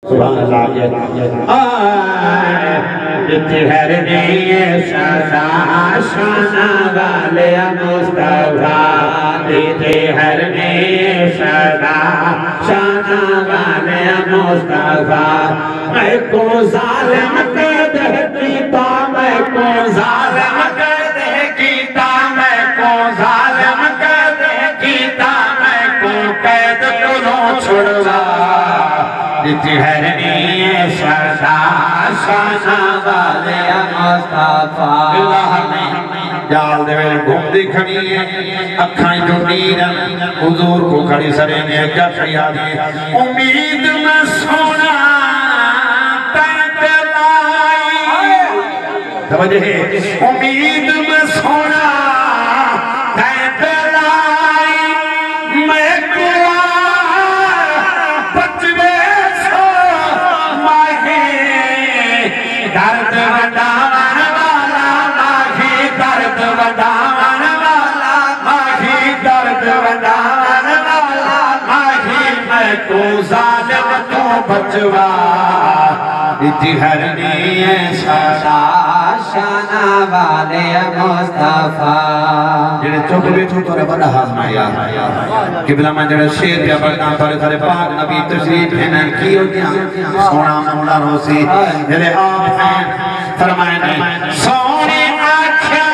سبحان اللہ اتحرنی سزا شانہ والے مصطفیٰ اتحرنی سزا شانہ والے مصطفیٰ میں کو ظالم قید کیتا میں کو ظالم قید کیتا میں کو ظالم قید کیتا میں کو قید کنوں چھڑوا اتحرنی سزا شانہ والے مصطفیٰ اللہ نے جال دے میں گھوم دی کھڑی ہے اکھائیں جو نیرن حضور کو کھڑی سرے نے کیا خیالی امید میں سونا تیت لائی توجہ ہے امید میں سونا تیت لائی میں کوا بچوے سو ماہی درد وداون والا ماہی درد وداون والا ماہی درد وداون والا ماہی میں کو ظالم تو بچوا اتحرنی سزا شانہ والے مصطفیٰ جنہیں چوک بیٹھو تو نے بڑا حاضمہ یاد قبلہ میں جنہیں شیر پہ بڑھنا تھوڑے تھوڑے پاک نبی تشریف ہیں کی ہو گیا سونا مولا روسی جنہیں آپ ہیں فرمائے نے سونے آکھیا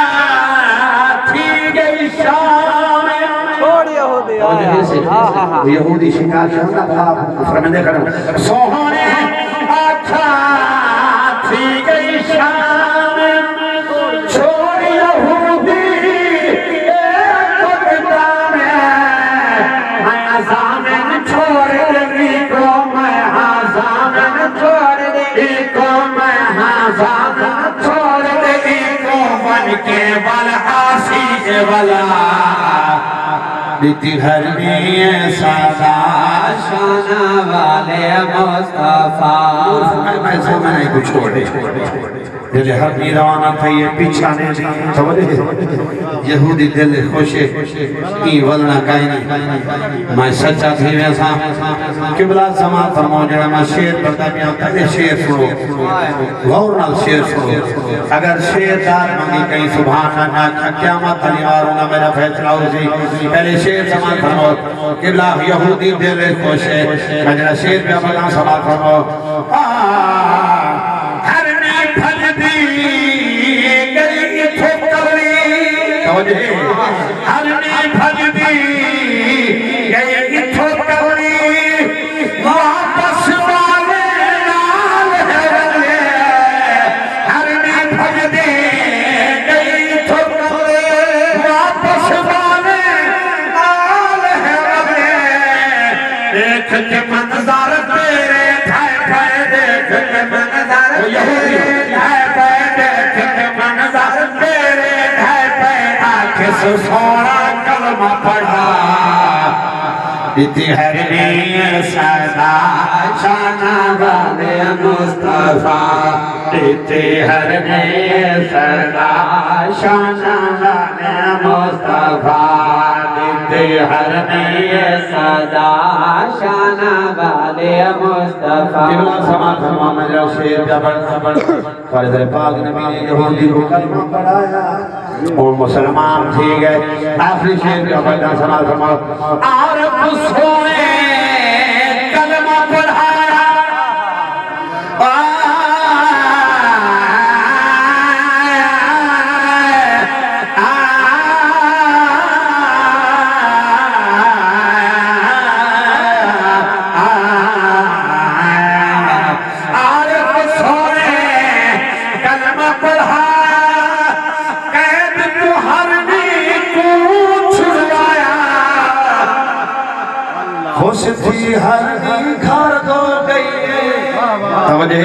تھی گئی شام چھوڑ یہودی یہودی شکار شہنہ تھا فرمائے دیکھا سونے آکھیا تھی گئی شام چھوڑ یہودی ایک قدام میں آزامن چھوڑ دی کو میں آزامن چھوڑ دی کو میں آزامن چھوڑ دی کو بن کے والعاسی والا اتحرنی سزا شانہ والے مصطفیٰ میں سے میں کو چھوڑ دے دل ہر میروانہ تھا یہ پیچھانے یہودی دل خوشے کی ولنا کائنی میں سچا تھی ویسا قبلہ سماعت فرماؤ جڑا میں شیر پڑھتا بھی آتا ہے شیر سنو غور نال شیر سنو اگر شیر دار مانگی کہیں سبحانہ ناکھا قیامت تنیوارونا میرا فیصلہ ہو سی پہلے شیر سماعت فرماؤ قبلہ یہودی دل خوشے میں جڑا شیر پہ اپنا سماعت فرماؤ ہرنی بھج دی گئی اتھو کری واپس والے نال ہے رلے ہرنی بھج دی گئی اتھو کری واپس والے نال ہے رلے دیکھ کے منظر تیرے تھائے تھائے دیکھ کے منظر یہودی تھائے تھائے دیکھ کے منظر تیرے سونا کلمہ پڑھا اتحرنی سزا شانہ والے مصطفیٰ اتحرنی سزا شانہ والے مصطفیٰ اتحرنی سزا شانہ والے مصطفیٰ قبلہ سماعت فرما میں جو شیر جبر فرض پاک نبی نے یہودی کو کلمہ پڑھایا اور مسلمان تھی گئے آخری شیر کا پیدا سماعت فرماؤ عرب سوئے کلمہ پڑھایا خوش تھی ہرنی گھر دو گئی ہے توجہ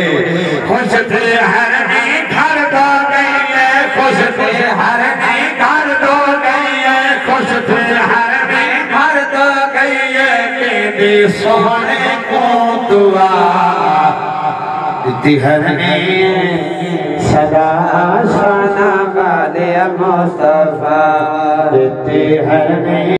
خوش تھی ہرنی گھر دو گئی ہے خوش تھی ہرنی گھر دو گئی ہے خوش تھی ہرنی گھر دو گئی ہے کہ دی سونے کو دعا اتحرنی سزا شانہ والے مصطفیٰ اتحرنی